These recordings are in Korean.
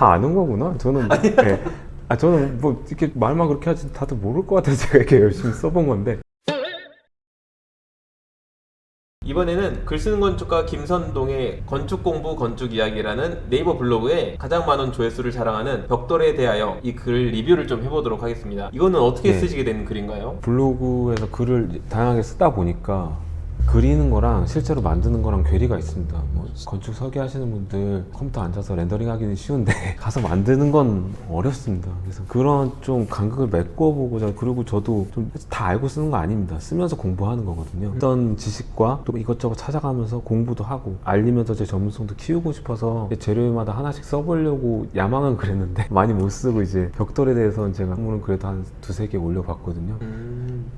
다 아는 거구나. 저는 네. 저는 뭐 이렇게 말만 그렇게 하지 다들 모를 것 같아서 제가 이렇게 열심히 써본 건데. 이번에는 글 쓰는 건축가 김선동의 건축공부 건축이야기라는 네이버 블로그에 가장 많은 조회수를 자랑하는 벽돌에 대하여 이 글 리뷰를 좀 해보도록 하겠습니다. 이거는 어떻게 네. 쓰시게 된 글인가요? 블로그에서 글을 다양하게 쓰다 보니까 그리는 거랑 실제로 만드는 거랑 괴리가 있습니다. 뭐 건축 설계하시는 분들 컴퓨터 앉아서 렌더링 하기는 쉬운데 가서 만드는 건 어렵습니다. 그래서 그런 좀 간극을 메꿔보고자, 그리고 저도 좀 다 알고 쓰는 거 아닙니다. 쓰면서 공부하는 거거든요. 어떤 지식과 또 이것저것 찾아가면서 공부도 하고 알리면서 제 전문성도 키우고 싶어서 재료마다 하나씩 써보려고 야망은 그랬는데 많이 못 쓰고, 이제 벽돌에 대해서는 제가 한문은 그래도 한 두세 개 올려봤거든요.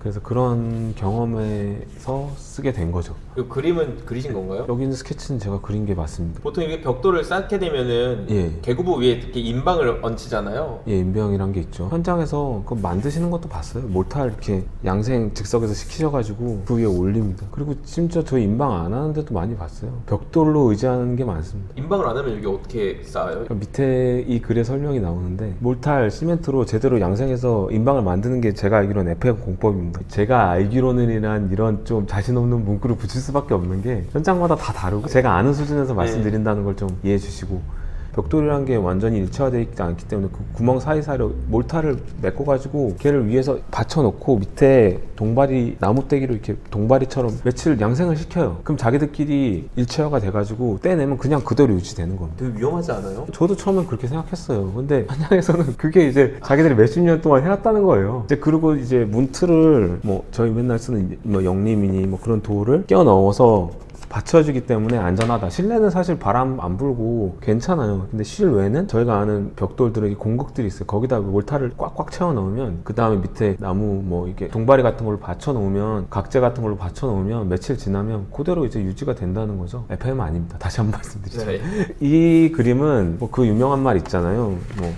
그래서 그런 경험에서 쓰게 된 거죠. 이 그림은 그리신 건가요? 여기 있는 스케치는 제가 그린 게 맞습니다. 보통 이렇게 벽돌을 쌓게 되면은 예. 개구부 위에 이렇게 인방을 얹히잖아요. 예, 인병이란 게 있죠. 현장에서 그거 만드시는 것도 봤어요. 몰타 이렇게 양생 즉석에서 시키셔가지고 그 위에 올립니다. 그리고 심지어 저희 인방 안 하는데도 많이 봤어요. 벽돌로 의지하는 게 많습니다. 인방을 안 하면 여기 어떻게 쌓아요? 그러니까 밑에 이 글에 설명이 나오는데, 몰탈 시멘트로 제대로 양생해서 인방을 만드는 게 제가 알기로는 FM 공법입니다. 제가 알기로는 이런 좀 자신 없는 문구를 붙일 수밖에 없는 게 현장마다 다 다르고, 제가 아는 수준에서 말씀드린다는 걸 좀 이해해 주시고, 벽돌이라는 게 완전히 일체화되어 있지 않기 때문에 그 구멍 사이사이로 몰타를 메꿔가지고 걔를 위에서 받쳐놓고 밑에 동바리, 나무떼기로 이렇게 동바리처럼 며칠 양생을 시켜요. 그럼 자기들끼리 일체화가 돼가지고 떼내면 그냥 그대로 유지되는 겁니다. 되게 위험하지 않아요? 저도 처음엔 그렇게 생각했어요. 근데 현장에서는 그게 이제 자기들이 몇십 년 동안 해왔다는 거예요. 이제 그리고 이제 문틀을 뭐 저희 맨날 쓰는 뭐 영림이니 뭐 그런 돌을 끼워 넣어서 받쳐주기 때문에 안전하다. 실내는 사실 바람 안 불고 괜찮아요. 근데 실외는 저희가 아는 벽돌들의 공극들이 있어요. 거기다 몰타를 꽉꽉 채워 넣으면, 그 다음에 밑에 나무 뭐 이게 동바리 같은 걸로 받쳐 놓으면, 각재 같은 걸로 받쳐 놓으면 며칠 지나면 그대로 이제 유지가 된다는 거죠. FM 아닙니다. 다시 한번 말씀드리죠. 네. 이 그림은 뭐 그 유명한 말 있잖아요. 뭐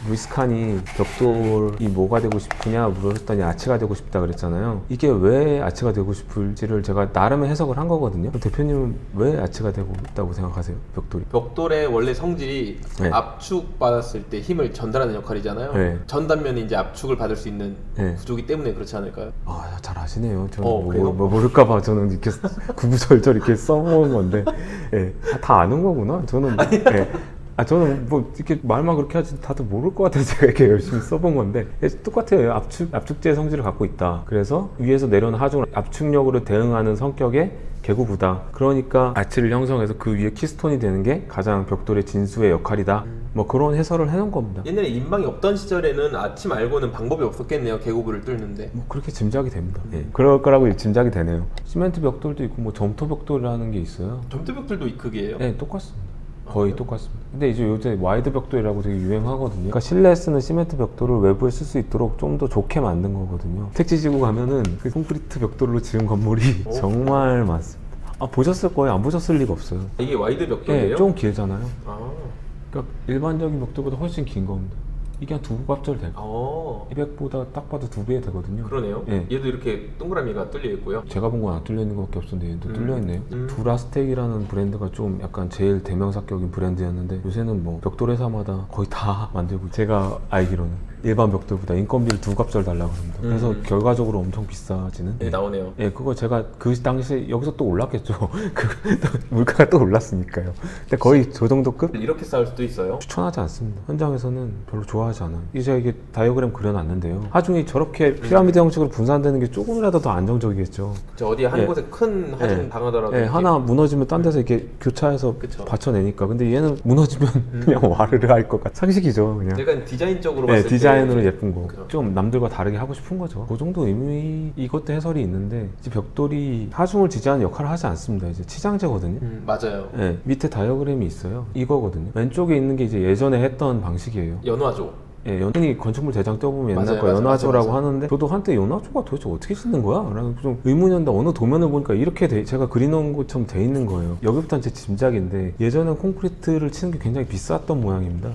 루이스칸이 벽돌이 뭐가 되고 싶으냐 물었더니 아치가 되고 싶다 그랬잖아요. 이게 왜 아치가 되고 싶을지를 제가 나름의 해석을 한 거거든요. 대표님은 왜 아치가 되고 있다고 생각하세요? 벽돌이? 벽돌의 원래 성질이 네. 압축 받았을 때 힘을 전달하는 역할이잖아요. 네. 전단면이 이제 압축을 받을 수 있는 네. 구조기 때문에 그렇지 않을까요? 아, 잘 아시네요. 저는 그래요? 뭐 모를까봐 저는 이렇게 구구절절 이렇게 써먹은 건데, 예, 다 아는 거구나. 저는, 예. 저는 뭐 이렇게 말만 그렇게 하지 다들 모를 것 같아서 제가 이렇게 열심히 써본 건데, 똑같아요. 압축제의 성질을 갖고 있다. 그래서 위에서 내려오는 하중을 압축력으로 대응하는 성격의 개구부다. 그러니까 아치를 형성해서 그 위에 키스톤이 되는 게 가장 벽돌의 진수의 역할이다. 뭐 그런 해설을 해놓은 겁니다. 옛날에 인방이 없던 시절에는 아치 말고는 방법이 없었겠네요. 계곡을 뚫는데. 뭐 그렇게 짐작이 됩니다. 예, 그럴 거라고 짐작이 되네요. 시멘트 벽돌도 있고 뭐 점토 벽돌이라는 게 있어요. 점토벽돌도 그게예요? 네, 똑같습니다. 거의 똑같습니다. 근데 이제 요새 와이드 벽돌이라고 되게 유행하거든요. 그러니까 실내에 쓰는 시멘트 벽돌을 외부에 쓸 수 있도록 좀 더 좋게 만든 거거든요. 택지지구 가면은 그 콘크리트 벽돌로 지은 건물이 정말 많습니다. 보셨을 거예요. 안 보셨을 리가 없어요. 이게 와이드 벽돌이에요? 네, 좀 길잖아요. 아. 그러니까 일반적인 벽돌보다 훨씬 긴 겁니다. 이게 한 두 갑절 돼요. 200보다 딱 봐도 2배 되거든요. 그러네요. 예. 얘도 이렇게 동그라미가 뚫려 있고요. 제가 본 건 안 뚫려 있는 것밖에 없었는데 얘도 뚫려 있네요. 음. 두라스텍이라는 브랜드가 좀 약간 제일 대명사격인 브랜드였는데, 요새는 뭐 벽돌 회사마다 거의 다 만들고, 제가 알기로는 일반 벽돌보다 인건비를 2갑절 달라고 합니다. 그래서 결과적으로 엄청 비싸지는. 네, 나오네요. 예, 그거 제가 그 당시에 여기서 또 올랐겠죠. 물가가 또 올랐으니까요. 근데 거의 저 정도 급? 이렇게 쌓을 수도 있어요? 추천하지 않습니다. 현장에서는 별로 좋아하지 않아요. 이제 이게 다이어그램 그려놨는데요. 하중이 저렇게 피라미드 형식으로 분산되는 게 조금이라도 더 안정적이겠죠. 저 어디 한 예. 곳에 큰 하중 예. 당하더라도 예, 이렇게 하나 무너지면 딴 데서 이렇게 교차해서 그쵸. 받쳐내니까. 근데 얘는 무너지면 그냥 와르르 할 것 같아. 상식이죠, 그냥. 약간 디자인적으로 네, 봤을 때 디자인으로 예쁜 거. 그죠. 좀 남들과 다르게 하고 싶은 거죠. 그 정도 의미, 이것도 해설이 있는데, 이제 벽돌이 하중을 지지하는 역할을 하지 않습니다. 이제 치장제거든요. 맞아요. 네, 밑에 다이어그램이 있어요. 이거거든요. 왼쪽에 있는 게 이제 예전에 했던 방식이에요. 연화조. 예, 흔히 건축물 대장 떼어보면 옛날 맞아요, 거 맞아요, 연화조라고 맞아요. 하는데, 저도 한때 연화조가 도대체 어떻게 짓는 거야? 라는 좀 의문이었는데, 어느 도면을 보니까 이렇게 제가 그려놓은 것처럼 돼 있는 거예요. 여기부터는 제 짐작인데, 예전엔 콘크리트를 치는 게 굉장히 비쌌던 모양입니다.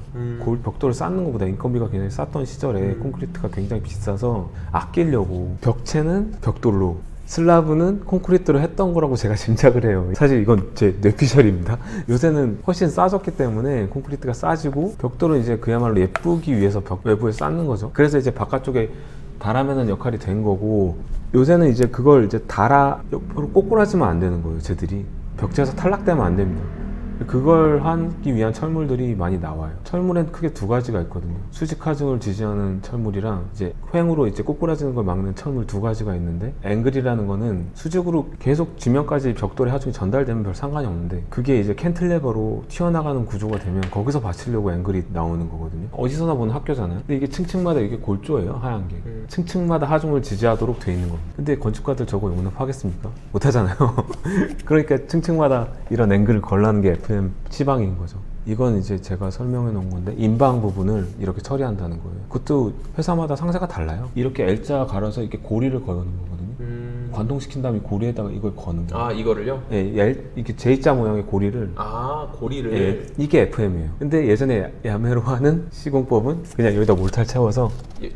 골 벽돌을 쌓는 것보다 인건비가 굉장히 쌌던 시절에 콘크리트가 굉장히 비싸서 아끼려고 벽체는 벽돌로, 슬라브는 콘크리트로 했던 거라고 제가 짐작을 해요. 사실 이건 제 뇌피셜입니다. 요새는 훨씬 싸졌기 때문에 콘크리트가 싸지고 벽돌은 이제 그야말로 예쁘기 위해서 벽 외부에 쌓는 거죠. 그래서 이제 바깥쪽에 달아매는 역할이 된 거고, 요새는 이제 그걸 이제 옆으로 꼬꾸라지면 안 되는 거예요. 쟤들이 벽체에서 탈락되면 안 됩니다. 그걸 하기 위한 철물들이 많이 나와요. 철물엔 크게 두 가지가 있거든요. 수직 하중을 지지하는 철물이랑 이제 횡으로 이제 꼬꾸라지는 걸 막는 철물 두 가지가 있는데, 앵글이라는 거는 수직으로 계속 지면까지 벽돌의 하중이 전달되면 별 상관이 없는데, 그게 이제 캔틀레버로 튀어나가는 구조가 되면 거기서 받치려고 앵글이 나오는 거거든요. 어디서나 보는 학교잖아요. 근데 이게 층층마다 이게 골조예요. 하얀 게. 층층마다 하중을 지지하도록 돼 있는 겁니다. 근데 건축가들 저거 용납하겠습니까? 못하잖아요. 그러니까 층층마다 이런 앵글을 걸라는 게 FM 치방인 거죠. 이건 이제 제가 설명해 놓은 건데, 인방 부분을 이렇게 처리한다는 거예요. 그것도 회사마다 상세가 달라요. 이렇게 L자 갈아서 이렇게 고리를 거는 거거든요. 관통시킨 다음에 고리에다가 이걸 거는 거예요. 아, 이거를요? 예, 이렇게 J자 모양의 고리를. 아, 고리를. 예, 이게 FM이에요. 근데 예전에 야매로 하는 시공법은 그냥 여기다 몰탈 채워서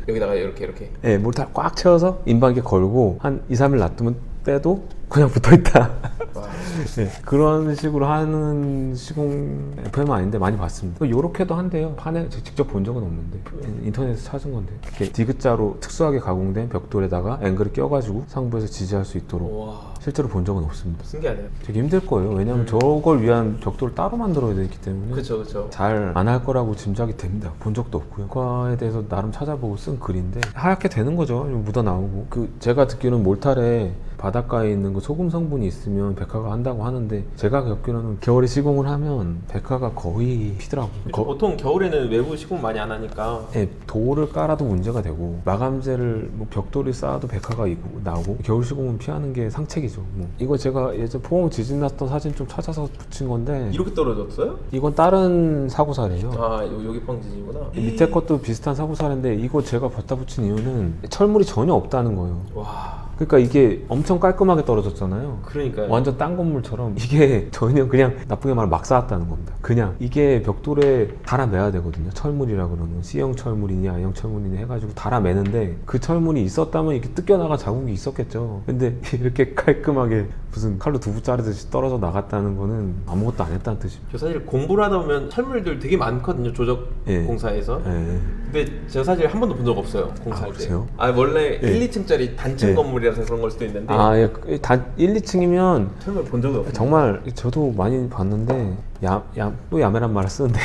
여기다가 이렇게. 예, 몰탈 꽉 채워서 인방에 걸고 한 2, 3일 놔두면 빼도 그냥 붙어있다. 네, 그런 식으로 하는 시공 FM은 아닌데 많이 봤습니다. 요렇게도 한대요. 판에 직접 본 적은 없는데 인터넷에서 찾은 건데, 이렇게 디귿자로 특수하게 가공된 벽돌에다가 앵글을 껴가지고 상부에서 지지할 수 있도록. 와, 실제로 본 적은 없습니다. 신기하네요. 되게 힘들 거예요. 왜냐면 저걸 위한 벽돌을 따로 만들어야 되기 때문에 그쵸. 잘 안 할 거라고 짐작이 됩니다. 본 적도 없고요. 과에 대해서 나름 찾아보고 쓴 글인데 하얗게 되는 거죠. 묻어 나오고. 제가 듣기로는 몰탈에 바닷가에 있는 그 소금 성분이 있으면 백화가 한다고 하는데, 제가 겪기로는 겨울에 시공을 하면 백화가 거의 피더라고요. 보통 겨울에는 외부 시공 많이 안 하니까. 네, 돌을 깔아도 문제가 되고, 마감재를 뭐 벽돌을 쌓아도 백화가 나오고, 겨울 시공은 피하는 게 상책이죠. 이거 제가 예전 포항 지진 났던 사진 좀 찾아서 붙인 건데, 이렇게 떨어졌어요? 이건 다른 사고 사례예요. 아, 여기 펑지진이구나. 밑에 것도 비슷한 사고 사례인데, 이거 제가 갖다 붙인 이유는 철물이 전혀 없다는 거예요. 와, 그러니까 이게 엄청 깔끔하게 떨어졌잖아요. 그러니까요. 완전 딴 건물처럼 이게 전혀 그냥 나쁘게 말하면 막 쌓았다는 겁니다. 그냥 이게 벽돌에 달아매야 되거든요. 철물이라 그러는 C형 철물이니 I형 철물이니 해가지고 달아매는데, 그 철물이 있었다면 이렇게 뜯겨나간 자국이 있었겠죠. 근데 이렇게 깔끔하게 무슨 칼로 두부 자르듯이 떨어져 나갔다는 거는 아무것도 안 했다는 뜻입니다. 저 사실 공부를 하다 보면 철물들 되게 많거든요. 조적 예. 공사에서. 예. 근데 제가 사실 한 번도 본 적 없어요. 공사할 때. 그러세요? 원래 예. 1, 2층짜리 단층 예. 건물이라서 그런 걸 수도 있는데 예. 단 1, 2층이면 철물 본 적이 없어요. 정말 저도 많이 봤는데, 또 야매란 말을 쓰는데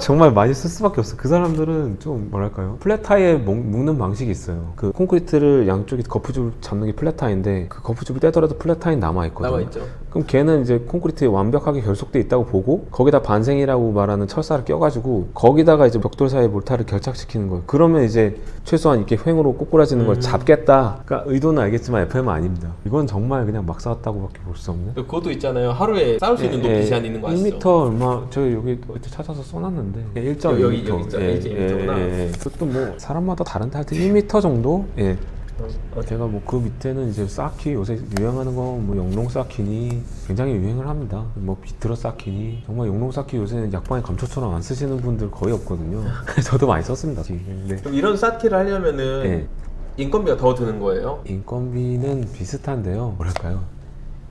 정말 많이 쓸 수밖에 없어. 그 사람들은 좀 뭐랄까요, 플랫타이에 묶는 방식이 있어요. 그 콘크리트를 양쪽에 거푸줄 잡는 게 플랫타이인데, 그 거푸줄을 떼더라도 플랫타이는 남아있거든요. 남아있죠. 그럼 걔는 이제 콘크리트에 완벽하게 결속돼 있다고 보고, 거기다 반생이라고 말하는 철사를 껴가지고 거기다가 이제 벽돌 사이에 몰타를 결착시키는 거예요. 그러면 이제 최소한 이렇게 횡으로 꼬꾸라지는 걸 잡겠다. 그러니까 의도는 알겠지만 FM은 아닙니다. 이건 정말 그냥 막 쌓았다고밖에 볼 수 없는. 그것도 있잖아요. 하루에 쌓을 수 있는 높이 제한 있는 거 아시죠? 1m 얼마, 저 여기 어디 찾아서 써놨는데 1.2m. 여기 있죠. 1.2m구나. 그것도 뭐 사람마다 다른데 하여튼 1m 정도. 예. 제가 뭐 그 밑에는 이제 쌓기, 요새 유행하는 거 뭐 영롱 쌓기니 굉장히 유행을 합니다. 뭐 비틀어 쌓기니, 정말 영롱 쌓기 요새는 약방에 감초처럼 안 쓰시는 분들 거의 없거든요. 저도 많이 썼습니다. 네. 그럼 이런 쌓기를 하려면은 네. 인건비가 더 드는 거예요? 인건비는 비슷한데요. 뭐랄까요?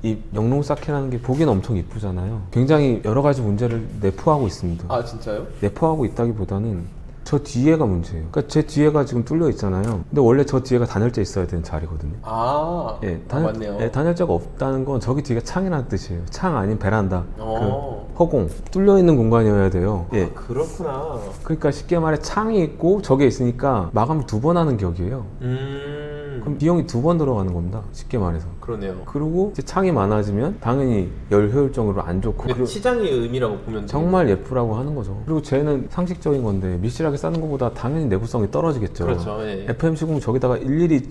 이 영롱 쌓기라는 게 보기는 엄청 이쁘잖아요. 굉장히 여러 가지 문제를 내포하고 있습니다. 아, 진짜요? 내포하고 있다기보다는 저 뒤에가 문제예요. 그러니까 제 뒤에가 지금 뚫려 있잖아요. 근데 원래 저 뒤에가 단열재 있어야 되는 자리거든요. 예, 맞네요. 예, 단열재가 없다는 건 저기 뒤가 창이라는 뜻이에요. 창 아닌 베란다, 어. 그 허공, 뚫려 있는 공간이어야 돼요. 예. 아, 그렇구나. 그러니까 쉽게 말해 창이 있고 저게 있으니까 마감을 2번 하는 격이에요. 그럼 비용이 2번 들어가는 겁니다. 쉽게 말해서. 그러네요. 그리고 이제 창이 많아지면 당연히 열 효율적으로 안 좋고, 근데 시장의 의미라고 보면 정말 예쁘라고 하는 거죠. 그리고 쟤는 상식적인 건데 밀실하게 싸는 것보다 당연히 내구성이 떨어지겠죠. 그렇죠. 예. FM 시공 저기다가 일일이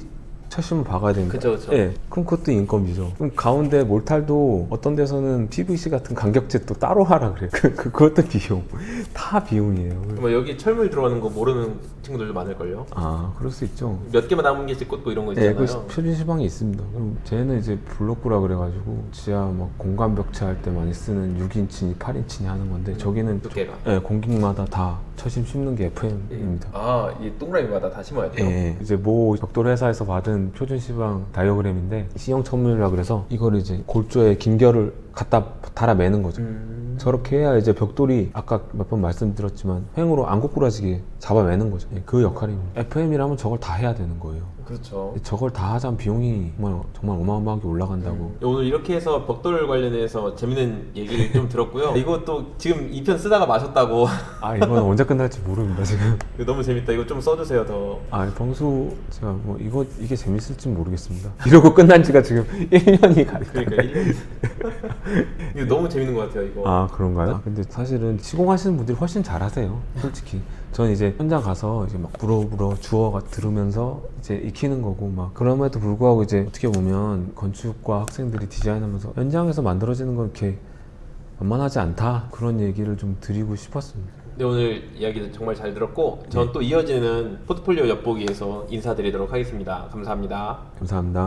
철심을 박아야 되니까. 그쵸. 예, 그럼 그것도 인건비죠. 그럼 가운데 몰탈도 어떤 데서는 PVC 같은 간격재 또 따로 하라 그래요. 그것도 비용. 다 비용이에요. 뭐 여기 철물 들어가는 거 모르는 친구들도 많을걸요? 아, 그럴 수 있죠. 몇 개만 남은 게 꽂고 이런 거 예, 있잖아요. 그 표준 시방이 있습니다. 그럼 쟤는 이제 블록구라 그래가지고 지하 막 공간 벽체 할 때 많이 쓰는 6인치니 8인치니 하는 건데, 저기는 두께가. 예, 공격마다 다 처심 심는 게 FM입니다. 아, 이 동그라미마다 다 심어야 돼요? 예, 이제 모 벽돌 회사에서 받은 표준 시방 다이어그램인데 C형 첨물이라 그래서 이걸 이제 골조에 긴결을 갖다 달아 매는 거죠. 저렇게 해야 이제 벽돌이 아까 몇 번 말씀드렸지만 횡으로 안 고꾸라지게 잡아 매는 거죠. 예, 그 역할입니다. FM이라면 저걸 다 해야 되는 거예요. 그렇죠. 저걸 다 하자면 비용이 정말 어마어마하게 올라간다고. 오늘 이렇게 해서 벽돌 관련해서 재밌는 얘기를 좀 들었고요. 이것도 지금 2편 쓰다가 마셨다고. 아, 이건 언제 끝날지 모릅니다 지금. 이거 너무 재밌다. 이거 좀 써주세요, 더. 아, 평소 제가 뭐 이게 재밌을지 모르겠습니다. 이러고 끝난 지가 지금 1년이 가니까. 그러니까 1년. 이거 너무 재밌는 것 같아요, 이거. 아, 그런가요? 아, 근데 사실은 시공하시는 분들이 훨씬 잘하세요, 솔직히. 전 이제 현장 가서 이제 막 불어 주어가 들으면서 이제 익히는 거고 막 그럼에도 불구하고 이제 어떻게 보면 건축과 학생들이 디자인하면서 현장에서 만들어지는 건 이렇게 만만하지 않다, 그런 얘기를 좀 드리고 싶었습니다. 네, 오늘 이야기도 정말 잘 들었고 전 또 이어지는 포트폴리오 엿보기에서 인사드리도록 하겠습니다. 감사합니다. 감사합니다.